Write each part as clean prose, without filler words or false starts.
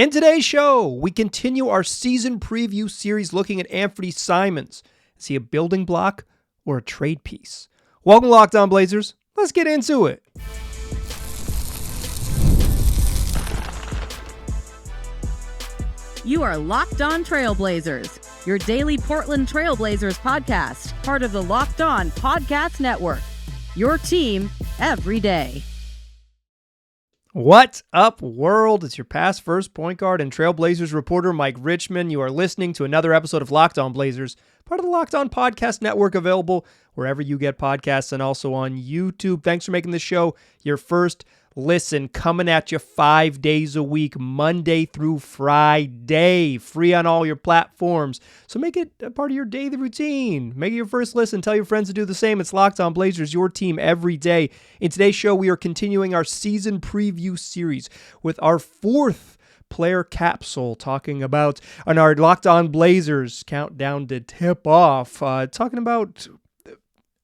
In today's show, we continue our season preview series looking at Anfernee Simons. Is he a building block or a trade piece? Welcome to Locked On Blazers. Let's get into it. You are Locked On Trailblazers, your daily Portland Trailblazers podcast, part of the Locked On Podcast Network. Your team every day. What up, world? It's your past first point guard and Trailblazers reporter, Mike Richmond. You are listening to another episode of Locked On Blazers, part of the Locked On Podcast Network, available wherever you get podcasts and also on YouTube. Thanks for making this show your first listen, coming at you 5 days a week, Monday through Friday, free on all your platforms. So make it a part of your daily routine. Make it your first listen. Tell your friends to do the same. It's Locked On Blazers, your team every day. In today's show, we are continuing our season preview series with our fourth player capsule, talking about on our Locked On Blazers countdown to tip off, talking about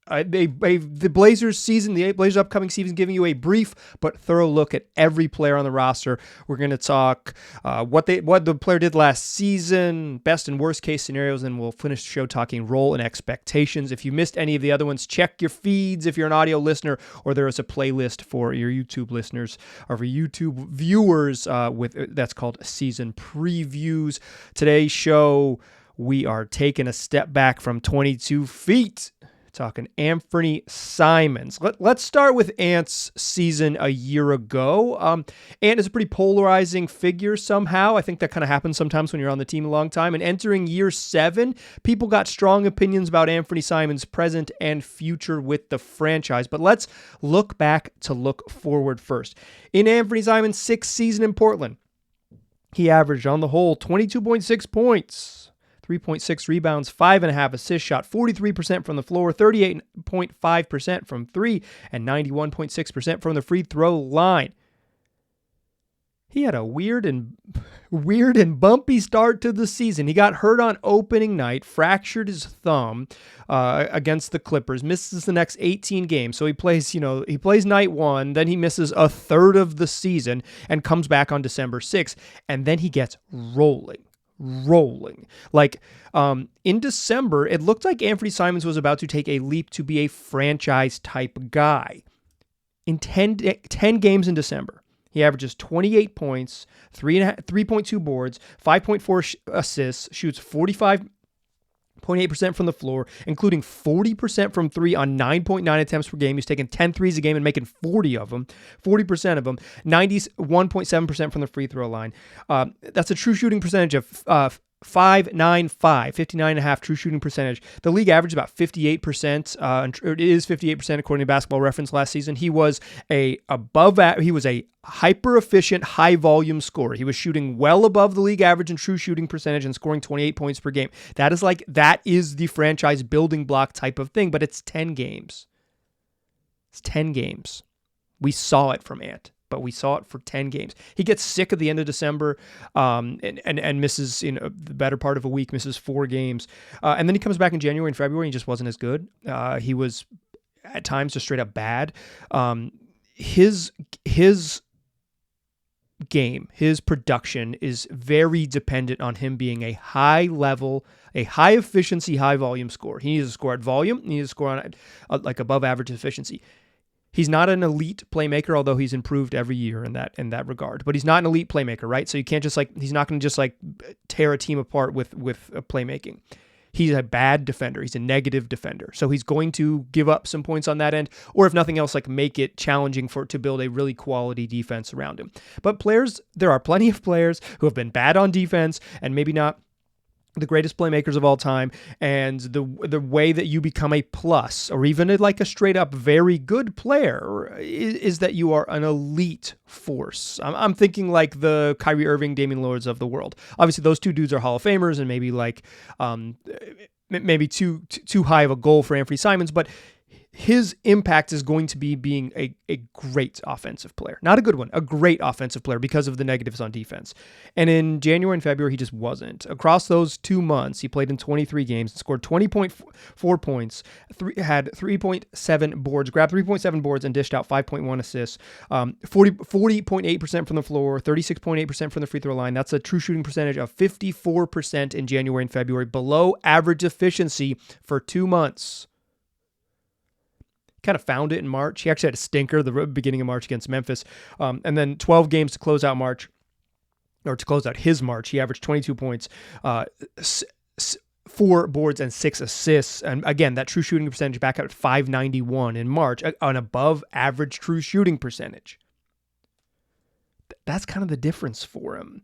the Blazers season, the Blazers upcoming season, giving you a brief but thorough look at every player on the roster. We're going to talk what the player did last season, best and worst case scenarios, and we'll finish the show talking role and expectations. If you missed any of the other ones, check your feeds if you're an audio listener, or there is a playlist for your YouTube listeners or for YouTube viewers that's called Season Previews. Today's show, we are taking a step back from 22 feet. Talking Anfernee Simons. Let's start with Ant's season a year ago. Ant is a pretty polarizing figure somehow. I think that kind of happens sometimes when you're on the team a long time. And entering year 7, people got strong opinions about Anfernee Simons' present and future with the franchise. But let's look back to look forward first. In Anfernee Simons' 6th season in Portland, he averaged on the whole 22.6 points. 3.6 rebounds, 5.5 assists, shot 43% from the floor, 38.5% from 3, and 91.6% from the free throw line. He had a weird and bumpy start to the season. He got hurt on opening night, fractured his thumb against the Clippers, misses the next 18 games. So he plays night 1, then he misses a third of the season and comes back on December 6th, and then he gets rolling. Like in December, it looked like Anfernee Simons was about to take a leap to be a franchise type guy. In 10 games in December, he averages 28 points, 3.2 boards, 5.4 assists, shoots 45.8% from the floor, including 40% from 3 on 9.9 attempts per game. He's taking 10 threes a game and making 40% of them, 91.7% from the free throw line. That's a true shooting percentage of 59.5 true shooting percentage. The league averaged about 58%. It is 58% according to Basketball Reference last season. He was a hyper efficient, high volume scorer. He was shooting well above the league average in true shooting percentage and scoring 28 points per game. That is the franchise building block type of thing, but it's 10 games. It's 10 games. We saw it from Ant, but we saw it for 10 games. He gets sick at the end of December and misses the better part of a week, misses 4 games. And then he comes back in January and February and just wasn't as good. He was at times just straight up bad. His game, his production is very dependent on him being a high level, a high efficiency, high volume scorer. He needs to score at volume. He needs to score on like above average efficiency. He's not an elite playmaker, although he's improved every year in that regard. But he's not an elite playmaker, right? So you can't he's not going to just tear a team apart with playmaking. He's a bad defender. He's a negative defender. So he's going to give up some points on that end, or if nothing else, make it challenging to build a really quality defense around him. But there are plenty of players who have been bad on defense and maybe not the greatest playmakers of all time, and the way that you become a plus or even a straight up very good player is that you are an elite force. I'm thinking like the Kyrie Irving, Damian Lillards of the world. Obviously those two dudes are Hall of Famers and maybe too high of a goal for Anfernee Simons, but his impact is going to be being a great offensive player. Not a good one, a great offensive player because of the negatives on defense. And in January and February, he just wasn't. Across those 2 months, he played in 23 games and scored 20.4 points, had 3.7 boards, grabbed 3.7 boards and dished out 5.1 assists, 40.8% from the floor, 36.8% from the free throw line. That's a true shooting percentage of 54% in January and February, below average efficiency for 2 months. Kind of found it in March. He actually had a stinker the beginning of March against Memphis. And then 12 games to close out March, or to close out his March. He averaged 22 points, 4 boards, and 6 assists. And again, that true shooting percentage back up at .591 in March, an above average true shooting percentage. That's kind of the difference for him.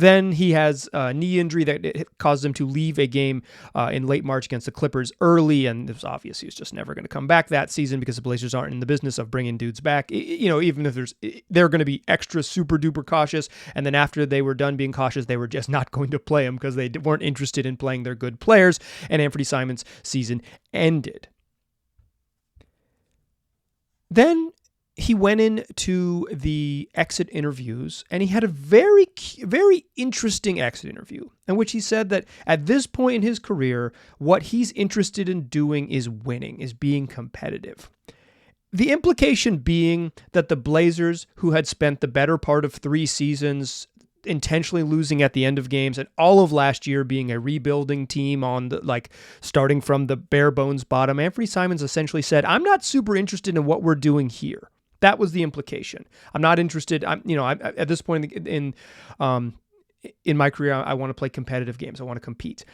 Then he has a knee injury that caused him to leave a game in late March against the Clippers early, and it was obvious he was just never going to come back that season because the Blazers aren't in the business of bringing dudes back. Even if they're going to be extra super duper cautious, and then after they were done being cautious, they were just not going to play him because they weren't interested in playing their good players, and Anfernee Simons' season ended. Then he went into the exit interviews, and he had a very, very interesting exit interview in which he said that at this point in his career, what he's interested in doing is winning, is being competitive. The implication being that the Blazers, who had spent the better part of 3 seasons intentionally losing at the end of games, and all of last year being a rebuilding team on the starting from the bare bones bottom, Anfernee Simons essentially said, "I'm not super interested in what we're doing here." That was the implication. I'm not interested. At this point in my career, I want to play competitive games. I want to compete.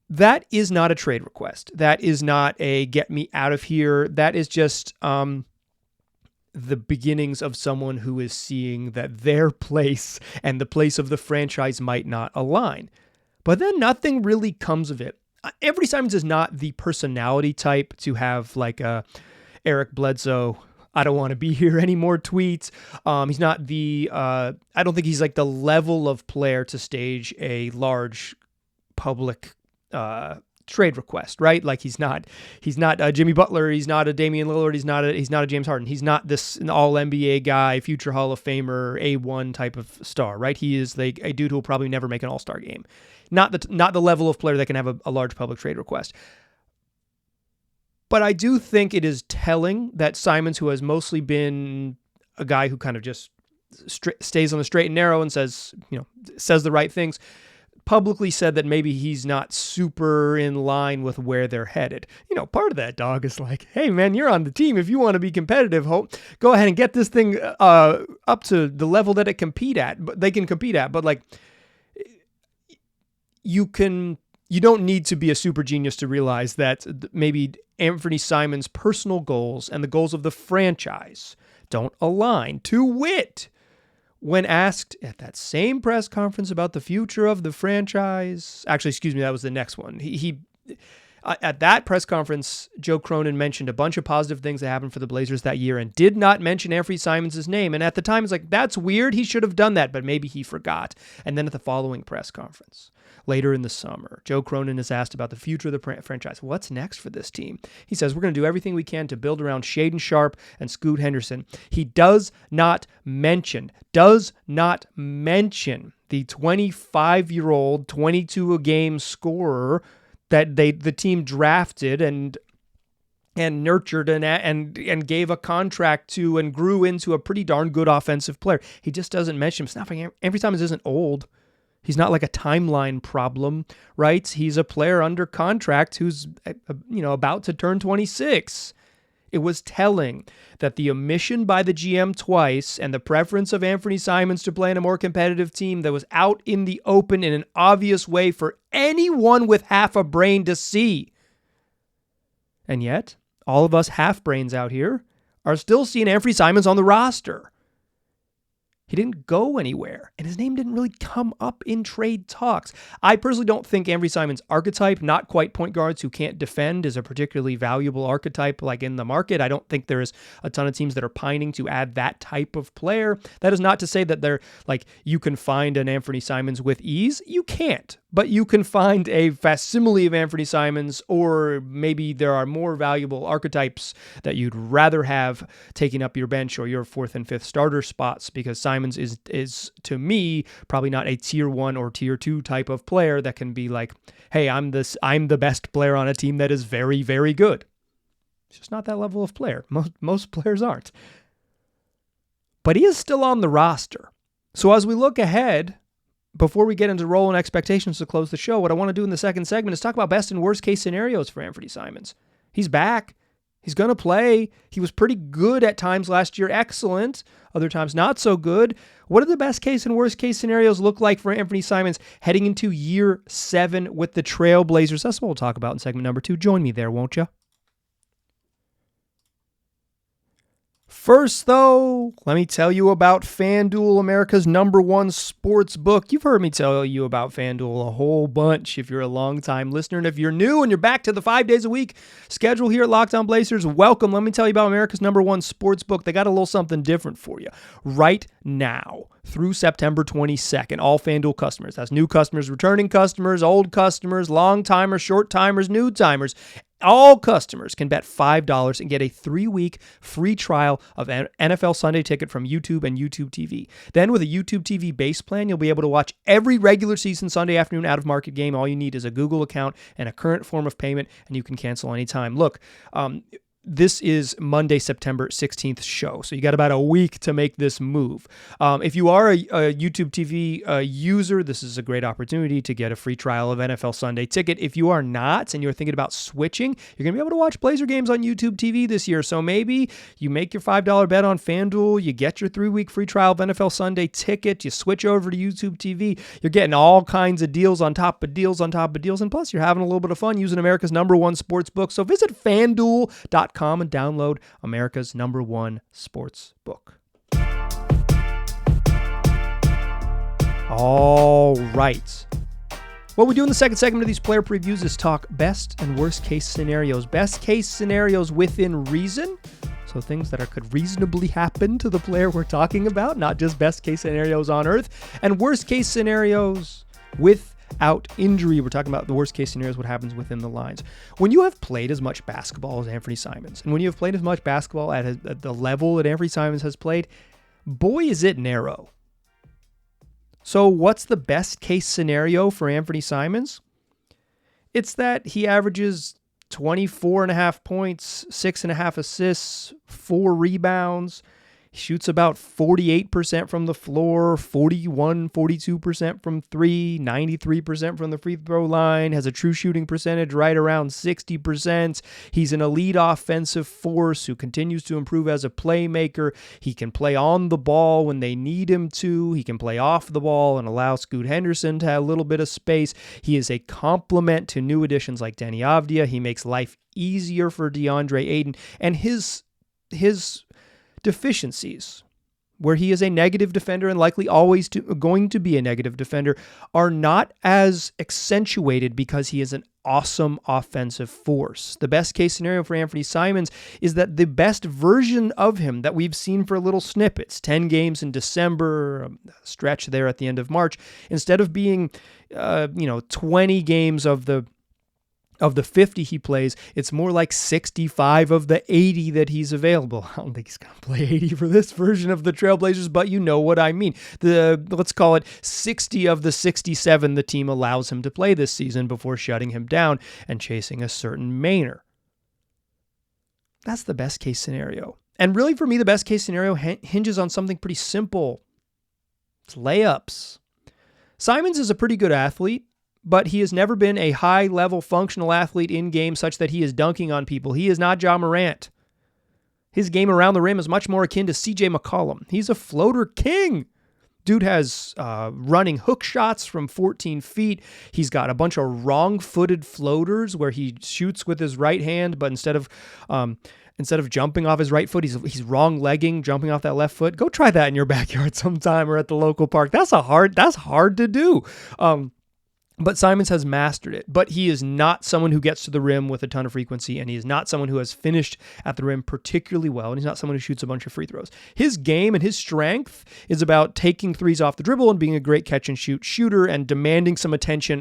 That is not a trade request. That is not a get me out of here. That is just the beginnings of someone who is seeing that their place and the place of the franchise might not align. But then nothing really comes of it. Anfernee Simons is not the personality type to have like a Eric Bledsoe, "I don't want to be here anymore" tweets. He's not I don't think he's like the level of player to stage a large public trade request, right? Like he's not Jimmy Butler. He's not a Damian Lillard. He's not a James Harden. He's not an all NBA guy, future Hall of Famer, A1 type of star, right? He is a dude who will probably never make an all-star game. Not the level of player that can have a large public trade request. But I do think it is telling that Simons, who has mostly been a guy who kind of just stays on the straight and narrow and says the right things, publicly said that maybe he's not super in line with where they're headed. Part of that dog is like, hey man, you're on the team. If you want to be competitive, go ahead and get this thing up to the level that they can compete at. But like, you don't need to be a super genius to realize that maybe Anfernee Simons' personal goals and the goals of the franchise don't align. To wit, when asked at that same press conference about the future of the franchise, actually, excuse me, that was the next one. He at that press conference, Joe Cronin mentioned a bunch of positive things that happened for the Blazers that year and did not mention Anfernee Simons' name. And at the time, it's like, that's weird. He should have done that, but maybe he forgot. And then at the following press conference, later in the summer, Joe Cronin is asked about the future of the franchise. What's next for this team? He says, we're going to do everything we can to build around Shaedon Sharpe and Scoot Henderson. He does not mention the 25-year-old, 22-a-game scorer that the team drafted and nurtured and gave a contract to and grew into a pretty darn good offensive player. He just doesn't mention him. It's not like Anfernee Simons isn't old. He's not like a timeline problem, right? He's a player under contract who's about to turn 26. It was telling that the omission by the GM twice and the preference of Anfernee Simons to play in a more competitive team that was out in the open in an obvious way for anyone with half a brain to see. And yet, all of us half-brains out here are still seeing Anfernee Simons on the roster. He didn't go anywhere, and his name didn't really come up in trade talks. I personally don't think Anfernee Simons' archetype, not quite point guards who can't defend, is a particularly valuable archetype like in the market. I don't think there's a ton of teams that are pining to add that type of player. That is not to say that they're like you can find an Anfernee Simons with ease. You can't. but you can find a facsimile of Anfernee Simons, or maybe there are more valuable archetypes that you'd rather have taking up your bench or your 4th and 5th starter spots, because Simons is to me probably not a tier 1 or tier 2 type of player that can be like, hey, I'm the best player on a team that is very, very good. It's just not that level of player. Most players aren't. But he is still on the roster. So as we look ahead, before we get into role and expectations to close the show, what I want to do in the second segment is talk about best and worst case scenarios for Anfernee Simons. He's back. He's going to play. He was pretty good at times last year, excellent. Other times not so good. What do the best case and worst case scenarios look like for Anfernee Simons heading into year 7 with the Trailblazers? That's what we'll talk about in segment number 2. Join me there, won't you? First, though, let me tell you about FanDuel, America's #1 sportsbook. You've heard me tell you about FanDuel a whole bunch if you're a long-time listener. And if you're new and you're back to the 5 days a week schedule here at Locked On Blazers, welcome. Let me tell you about America's #1 sportsbook. They got a little something different for you. Right now, through September 22nd, all FanDuel customers, that's new customers, returning customers, old customers, long-timers, short-timers, new-timers, all customers can bet $5 and get a 3-week free trial of an NFL Sunday Ticket from YouTube and YouTube TV. Then with a YouTube TV base plan, you'll be able to watch every regular season Sunday afternoon out-of-market game. All you need is a Google account and a current form of payment, and you can cancel anytime. Look, this is Monday, September 16th show, so you got about a week to make this move. If you are a YouTube TV user, this is a great opportunity to get a free trial of NFL Sunday Ticket. If you are not and you're thinking about switching, you're going to be able to watch Blazer games on YouTube TV this year. So maybe you make your $5 bet on FanDuel, you get your 3-week free trial of NFL Sunday Ticket, you switch over to YouTube TV, you're getting all kinds of deals on top of deals on top of deals, and plus you're having a little bit of fun using America's #1 sportsbook. So visit FanDuel.com and download America's #1 sportsbook. All right. What we do in the second segment of these player previews is talk best and worst case scenarios. Best case scenarios within reason. So things that could reasonably happen to the player we're talking about, not just best case scenarios on earth. And worst case scenarios without injury. We're talking about the worst case scenarios, what happens within the lines. When you have played as much basketball as Anfernee Simons, and when you have played as much basketball at the level that Anfernee Simons has played, boy, is it narrow. So what's the best case scenario for Anfernee Simons? It's that he averages 24.5 points, 6.5 assists, 4 rebounds. He shoots about 48% from the floor, 42% from 3, 93% from the free throw line, has a true shooting percentage right around 60%. He's an elite offensive force who continues to improve as a playmaker. He can play on the ball when they need him to. He can play off the ball and allow Scoot Henderson to have a little bit of space. He is a complement to new additions like Deni Avdija. He makes life easier for DeAndre Ayton, and his deficiencies, where he is a negative defender and likely always going to be a negative defender, are not as accentuated because he is an awesome offensive force. The best case scenario for Anfernee Simons is that the best version of him that we've seen for little snippets, 10 games in December, a stretch there at the end of March, instead of being 20 games of the 50 he plays, it's more like 65 of the 80 that he's available. I don't think he's going to play 80 for this version of the Trailblazers, but you know what I mean. Let's call it 60 of the 67 the team allows him to play this season before shutting him down and chasing a certain mainer. That's the best case scenario. And really for me, the best case scenario hinges on something pretty simple. It's layups. Simons is a pretty good athlete, but he has never been a high-level functional athlete in-game such that he is dunking on people. He is not Ja Morant. His game around the rim is much more akin to C.J. McCollum. He's a floater king. Dude has running hook shots from 14 feet. He's got a bunch of wrong-footed floaters where he shoots with his right hand, but instead of jumping off his right foot, he's wrong-legging, jumping off that left foot. Go try that in your backyard sometime or at the local park. That's hard to do. But Simons has mastered it. But he is not someone who gets to the rim with a ton of frequency, and he is not someone who has finished at the rim particularly well, and he's not someone who shoots a bunch of free throws. His game and his strength is about taking threes off the dribble and being a great catch-and-shoot shooter and demanding some attention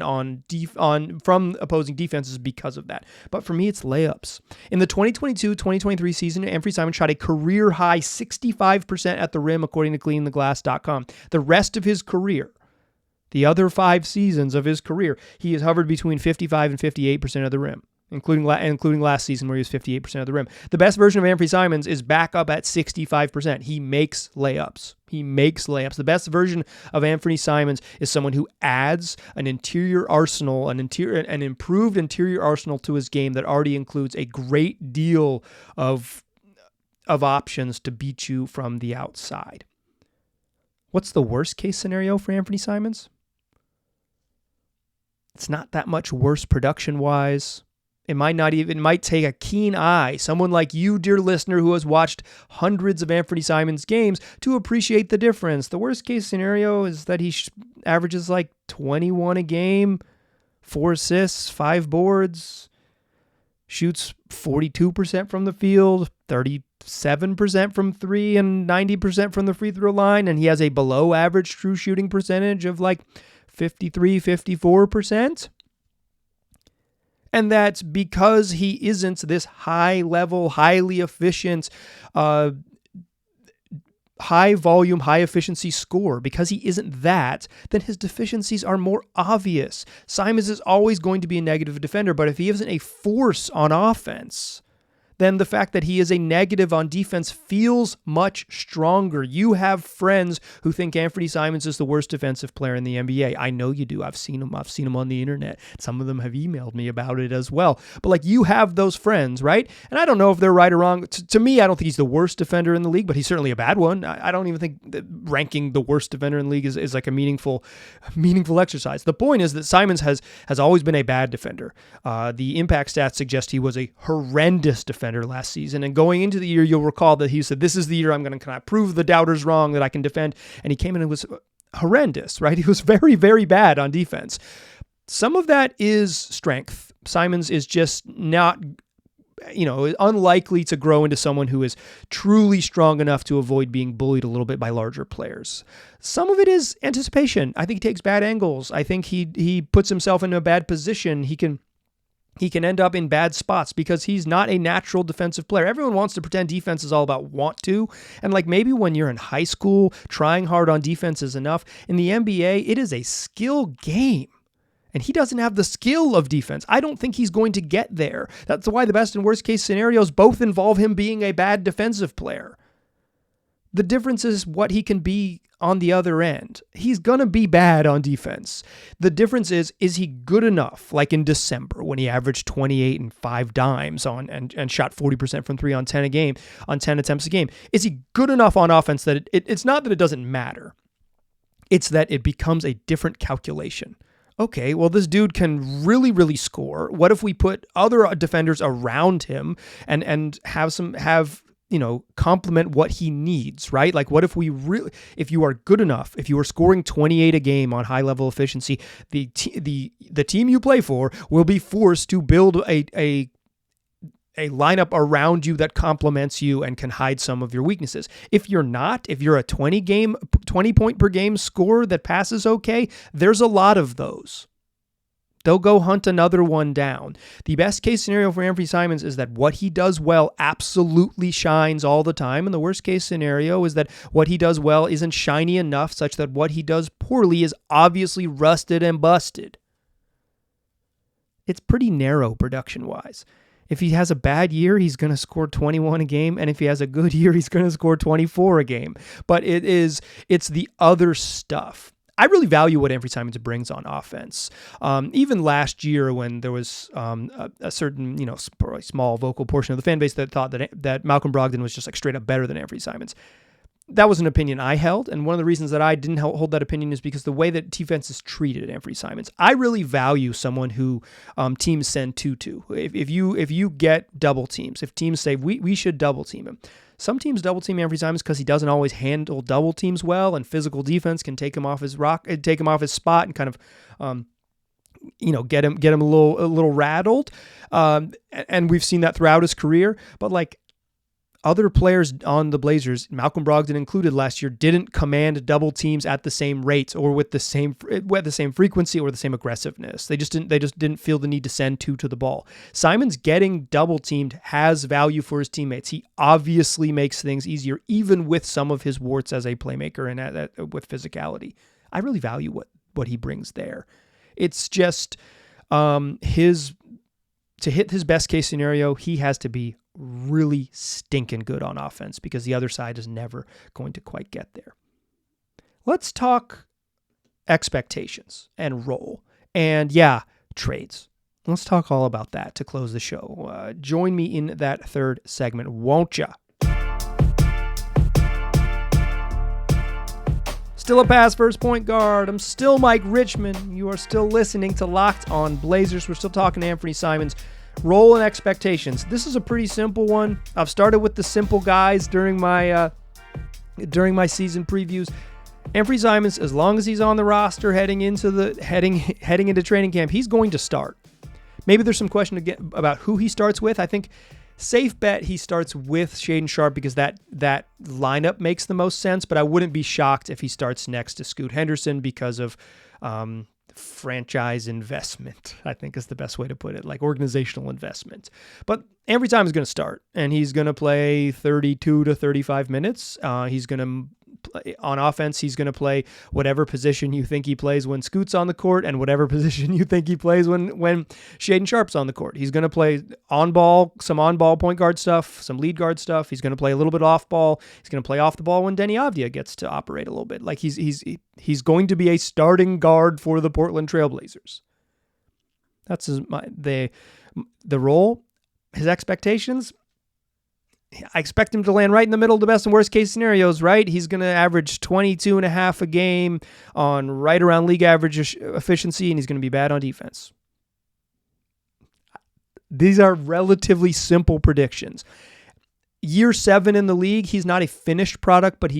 from opposing defenses because of that. But for me, it's layups. In the 2022-2023 season, Anfernee Simons shot a career-high 65% at the rim, according to CleanTheGlass.com. The rest of his career, the other 5 seasons of his career, he has hovered between 55 and 58% of the rim, including last season where he was 58% of the rim. The best version of Anfernee Simons is back up at 65%. He makes layups. The best version of Anfernee Simons is someone who adds an interior arsenal, an improved interior arsenal to his game that already includes a great deal of options to beat you from the outside. What's the worst case scenario for Anfernee Simons? It's not that much worse production-wise. It might take a keen eye, someone like you, dear listener, who has watched hundreds of Anfernee Simons games, to appreciate the difference. The worst-case scenario is that he averages like 21 a game, 4 assists, 5 boards, shoots 42% from the field, 37% from 3, and 90% from the free throw line, and he has a below-average true shooting percentage of like 53, 54%. And that's because he isn't this high-level, highly efficient, high-volume, high-efficiency scorer. Because he isn't that, then his deficiencies are more obvious. Simons is always going to be a negative defender, but if he isn't a force on offense, then the fact that he is a negative on defense feels much stronger. You have friends who think Anfernee Simons is the worst defensive player in the NBA. I know you do. I've seen them on the internet. Some of them have emailed me about it as well. But like, you have those friends, right? And I don't know if they're right or wrong. To me, I don't think he's the worst defender in the league, but he's certainly a bad one. I don't even think that ranking the worst defender in the league is like a meaningful exercise. The point is that Simons has always been a bad defender. The impact stats suggest he was a horrendous defender last season, and going into the year, you'll recall that he said, this is the year I'm going to prove the doubters wrong, that I can defend, and he came in and was horrendous, right? He was very, very bad on defense. Some of that is strength. Simons is just not, unlikely to grow into someone who is truly strong enough to avoid being bullied a little bit by larger players. Some of it is anticipation. I think he takes bad angles. I think he puts himself in a bad position. He can end up in bad spots because he's not a natural defensive player. Everyone wants to pretend defense is all about want to. And like, maybe when you're in high school, trying hard on defense is enough. In the NBA, it is a skill game. And he doesn't have the skill of defense. I don't think he's going to get there. That's why the best and worst case scenarios both involve him being a bad defensive player. The difference is what he can be on the other end. He's going to be bad on defense. The difference is he good enough, like in December when he averaged 28 and 5 dimes and shot 40% from 3 on 10 attempts a game? Is he good enough on offense that it's not that it doesn't matter. It's that it becomes a different calculation. Okay, well, this dude can really, really score. What if we put other defenders around him and complement what he needs, right? Like, what if if you are good enough, if you are scoring 28 a game on high level efficiency, the team you play for will be forced to build a lineup around you that complements you and can hide some of your weaknesses. If you're a 20 point per game scorer that passes okay, there's a lot of those. They'll go hunt another one down. The best case scenario for Anfernee Simons is that what he does well absolutely shines all the time. And the worst case scenario is that what he does well isn't shiny enough such that what he does poorly is obviously rusted and busted. It's pretty narrow production-wise. If he has a bad year, he's going to score 21 a game. And if he has a good year, he's going to score 24 a game. But it's the other stuff. I really value what Anfernee Simons brings on offense. Even last year when there was a certain, probably small vocal portion of the fan base that thought that Malcolm Brogdon was just like straight up better than Anfernee Simons. That was an opinion I held, and one of the reasons that I didn't hold that opinion is because the way that defense is treated at Anfernee Simons. I really value someone who teams send 2-2. If you get double teams, if teams say we should double team him. Some teams double team Anfernee Simons because he doesn't always handle double teams well, and physical defense can take him off his spot and kind of get him a little rattled. And we've seen that throughout his career. But like other players on the Blazers, Malcolm Brogdon included last year, didn't command double teams at the same rates or with the same frequency or the same aggressiveness. They just didn't feel the need to send two to the ball. Simons getting double teamed has value for his teammates. He obviously makes things easier, even with some of his warts as a playmaker and with physicality. I really value what he brings there. It's just to hit his best case scenario, he has to be really stinking good on offense because the other side is never going to quite get there. Let's talk expectations and role. And trades. Let's talk all about that to close the show. Join me in that third segment, won't ya? Still a pass first point guard. I'm still Mike Richmond. You are still listening to Locked On Blazers. We're still talking to Anfernee Simons. Role and expectations. This is a pretty simple one. I've started with the simple guys during my season previews. Anfernee Simons, as long as he's on the roster heading into training camp, he's going to start. Maybe there's some question again about who he starts with. I think safe bet he starts with Shaedon Sharpe because that lineup makes the most sense, but I wouldn't be shocked if he starts next to Scoot Henderson because of franchise investment, I think is the best way to put it, like organizational investment. But every time he's going to start, and he's going to play 32 to 35 minutes. He's going to on offense, he's going to play whatever position you think he plays when Scoot's on the court and whatever position you think he plays when Shaedon Sharpe's on the court. He's going to play some on-ball point guard stuff, some lead guard stuff. He's going to play a little bit off-ball. He's going to play off the ball when Deni Avdija gets to operate a little bit. Like he's going to be a starting guard for the Portland Trailblazers. That's the role. His expectations, I expect him to land right in the middle of the best and worst case scenarios, right? He's going to average 22.5 a game on right around league average efficiency, and he's going to be bad on defense. These are relatively simple predictions. Year 7 in the league, he's not a finished product, but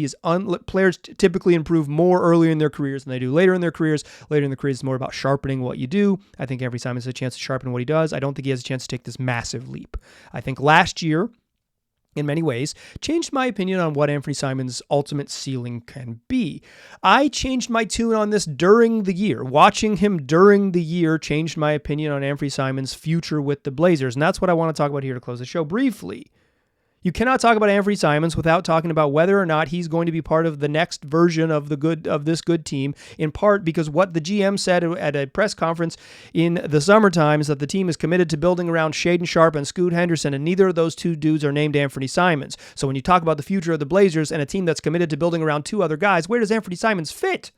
players typically improve more earlier in their careers than they do later in their careers. Later in the careers, it's more about sharpening what you do. I think every time has a chance to sharpen what he does. I don't think he has a chance to take this massive leap. I think last year, in many ways, changed my opinion on what Anfernee Simons' ultimate ceiling can be. I changed my tune on this during the year. Watching him during the year changed my opinion on Anfernee Simons' future with the Blazers, and that's what I want to talk about here to close the show briefly. You cannot talk about Anfernee Simons without talking about whether or not he's going to be part of the next version of this good team, in part because what the GM said at a press conference in the summertime is that the team is committed to building around Shaedon Sharpe and Scoot Henderson, and neither of those two dudes are named Anfernee Simons. So when you talk about the future of the Blazers and a team that's committed to building around two other guys, where does Anfernee Simons fit?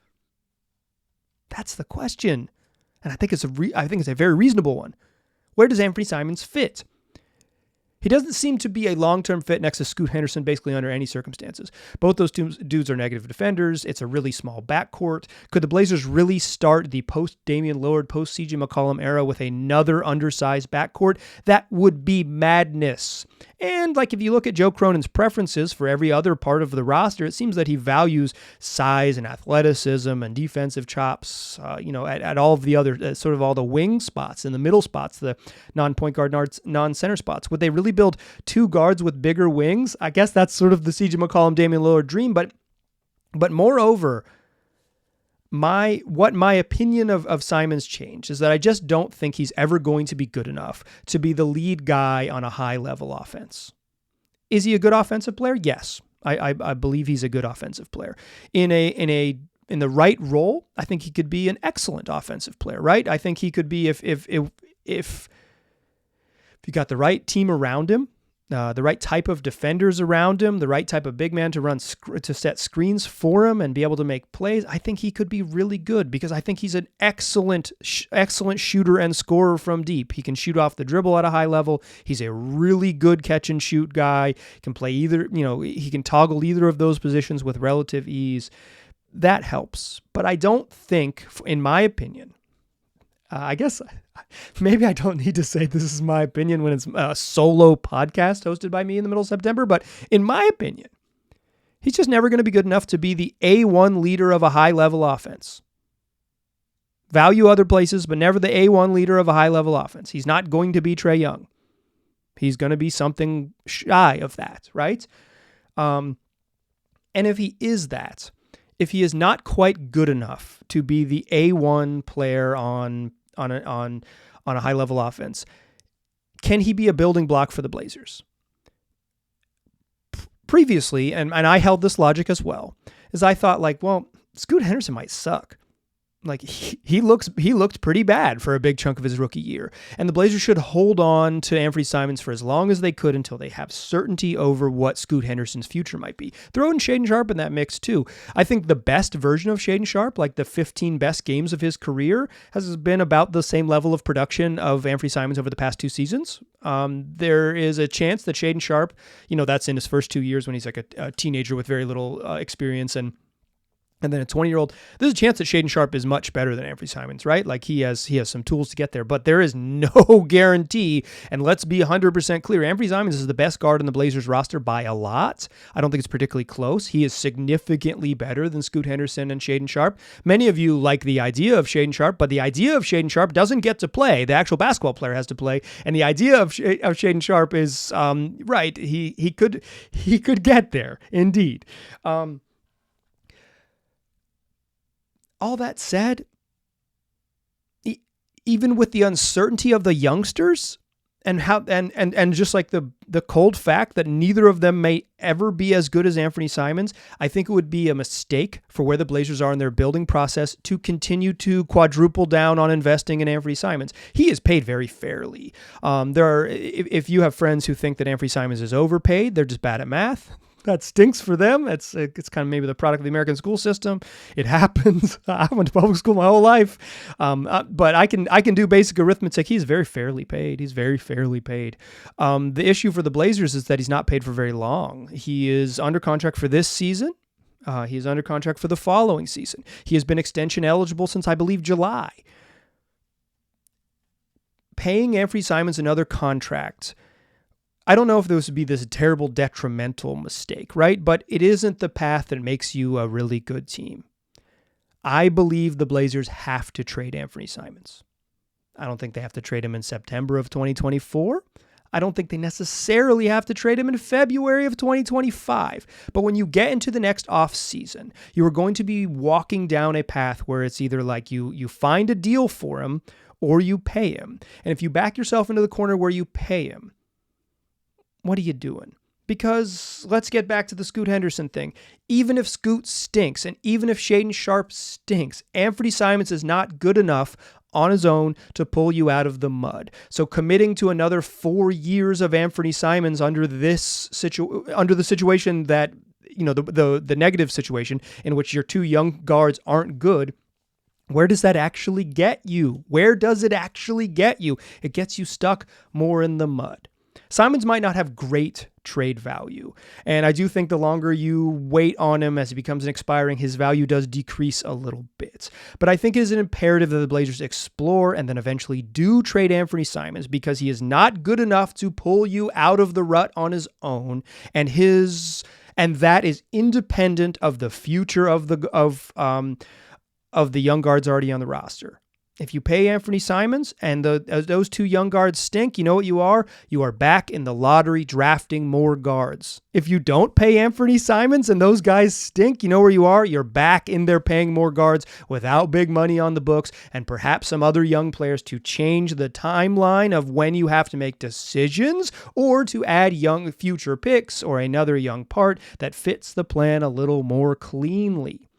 That's the question. And I think it's a very reasonable one. Where does Anfernee Simons fit? He doesn't seem to be a long-term fit next to Scoot Henderson basically under any circumstances. Both those two dudes are negative defenders. It's a really small backcourt. Could the Blazers really start the post-Damian Lillard, post-CJ McCollum era with another undersized backcourt? That would be madness. And if you look at Joe Cronin's preferences for every other part of the roster, it seems that he values size and athleticism and defensive chops, at all of the other, sort of all the wing spots and the middle spots, the non-point guard, non-center spots. Would they really build two guards with bigger wings? I guess that's sort of the CJ McCollum, Damian Lillard dream, but moreover, my opinion of Simons changed is that I just don't think he's ever going to be good enough to be the lead guy on a high-level offense. Is he a good offensive player? Yes. I believe he's a good offensive player. In the right role, I think he could be an excellent offensive player, right? I think he could be if you got the right team around him, the right type of defenders around him, the right type of big man to set screens for him and be able to make plays, I think he could be really good because I think he's an excellent shooter and scorer from deep. He can shoot off the dribble at a high level. He's a really good catch and shoot guy. He can play he can toggle either of those positions with relative ease. That helps. But I don't think, in my opinion, I guess maybe I don't need to say this is my opinion when it's a solo podcast hosted by me in the middle of September, but in my opinion, he's just never going to be good enough to be the A1 leader of a high-level offense. Value other places, but never the A1 leader of a high-level offense. He's not going to be Trae Young. He's going to be something shy of that, right? And if he is that, if he is not quite good enough to be the A1 player on a high-level offense, can he be a building block for the Blazers? Previously, and I held this logic as well, is I thought like, well, Scoot Henderson might suck. Like he looked pretty bad for a big chunk of his rookie year. And the Blazers should hold on to Anfernee Simons for as long as they could until they have certainty over what Scoot Henderson's future might be. Throw in Shaedon Sharpe in that mix too. I think the best version of Shaedon Sharpe, like the 15 best games of his career, has been about the same level of production of Anfernee Simons over the past 2 seasons. There is a chance that Shaedon Sharpe, that's in his first 2 years when he's like a teenager with very little experience and then a 20-year-old, there's a chance that Shaedon Sharpe is much better than Anfernee Simons, right? Like he has some tools to get there, but there is no guarantee. And let's be 100% clear. Anfernee Simons is the best guard on the Blazers roster by a lot. I don't think it's particularly close. He is significantly better than Scoot Henderson and Shaedon Sharpe. Many of you like the idea of Shaedon Sharpe, but the idea of Shaedon Sharpe doesn't get to play. The actual basketball player has to play. And the idea of Shaedon Sharpe is, right, he could get there, indeed. All that said, even with the uncertainty of the youngsters and just like the cold fact that neither of them may ever be as good as Anfernee Simons, I think it would be a mistake for where the Blazers are in their building process to continue to quadruple down on investing in Anfernee Simons. He is paid very fairly. If you have friends who think that Anfernee Simons is overpaid, they're just bad at math. That stinks for them. It's kind of maybe the product of the American school system. It happens. I went to public school my whole life, but I can do basic arithmetic. He's very fairly paid. The issue for the Blazers is that he's not paid for very long. He is under contract for this season. He is under contract for the following season. He has been extension eligible since, I believe, July. Paying Anfernee Simons another contract, I don't know if this would be this terrible detrimental mistake, right? But it isn't the path that makes you a really good team. I believe the Blazers have to trade Anfernee Simons. I don't think they have to trade him in September of 2024. I don't think they necessarily have to trade him in February of 2025. But when you get into the next offseason, you are going to be walking down a path where it's either like you find a deal for him or you pay him. And if you back yourself into the corner where you pay him, what are you doing? Because let's get back to the Scoot Henderson thing. Even if Scoot stinks and even if Shaedon Sharpe stinks, Anfernee Simons is not good enough on his own to pull you out of the mud. So committing to another 4 years of Anfernee Simons under the situation that, the negative situation in which your 2 young guards aren't good, where does that actually get you? Where does it actually get you? It gets you stuck more in the mud. Simons might not have great trade value, and I do think the longer you wait on him as he becomes an expiring, his value does decrease a little bit. But I think it is an imperative that the Blazers explore and then eventually do trade Anfernee Simons because he is not good enough to pull you out of the rut on his own, and that is independent of the future of the young guards already on the roster. If you pay Anfernee Simons and those 2 young guards stink, you know what you are? You are back in the lottery drafting more guards. If you don't pay Anfernee Simons and those guys stink, you know where you are? You're back in there paying more guards without big money on the books and perhaps some other young players to change the timeline of when you have to make decisions or to add young future picks or another young part that fits the plan a little more cleanly.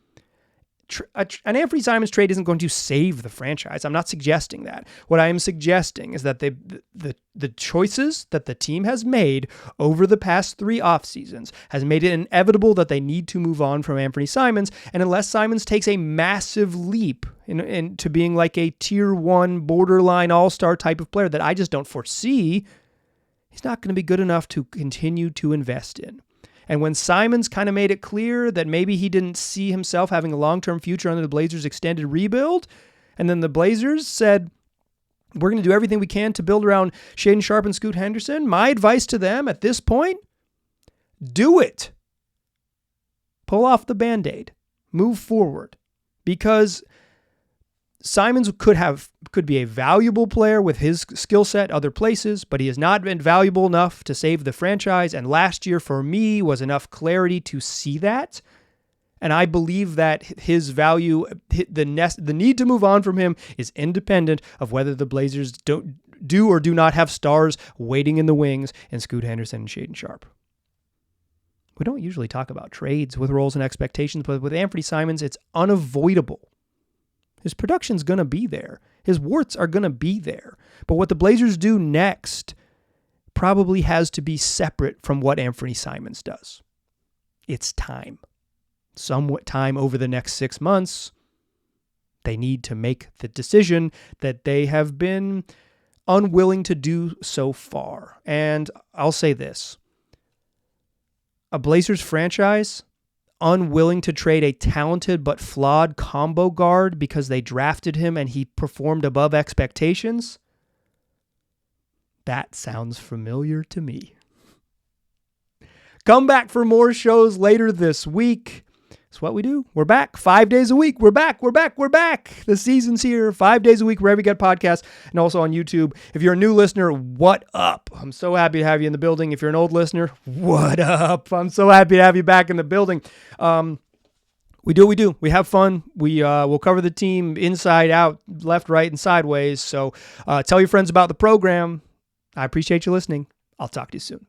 An Anfernee Simons trade isn't going to save the franchise. I'm not suggesting that. What I am suggesting is that the choices that the team has made over the past 3 off seasons has made it inevitable that they need to move on from Anfernee Simons. And unless Simons takes a massive leap into being like a tier 1 borderline all-star type of player that I just don't foresee, he's not going to be good enough to continue to invest in. And when Simons kind of made it clear that maybe he didn't see himself having a long-term future under the Blazers' extended rebuild, and then the Blazers said, we're going to do everything we can to build around Shaedon Sharpe and Scoot Henderson, my advice to them at this point, do it. Pull off the Band-Aid. Move forward. Because Simons could be a valuable player with his skill set other places, but he has not been valuable enough to save the franchise. And last year for me was enough clarity to see that. And I believe that his value, the need to move on from him is independent of whether the Blazers do or do not have stars waiting in the wings in Scoot Henderson and Shaedon Sharpe. We don't usually talk about trades with roles and expectations, but with Anfernee Simons, it's unavoidable. His production's going to be there. His warts are going to be there. But what the Blazers do next probably has to be separate from what Anfernee Simons does. It's time. Somewhat time over the next 6 months. They need to make the decision that they have been unwilling to do so far. And I'll say this. A Blazers franchise unwilling to trade a talented but flawed combo guard because they drafted him and he performed above expectations? That sounds familiar to me. Come back for more shows later this week. It's what we do. We're back 5 days a week. We're back. The season's here. 5 days a week wherever you get podcasts and also on YouTube. If you're a new listener, what up? I'm so happy to have you in the building. If you're an old listener, what up? I'm so happy to have you back in the building. We do what we do. We have fun. We'll cover the team inside out, left, right, and sideways. So tell your friends about the program. I appreciate you listening. I'll talk to you soon.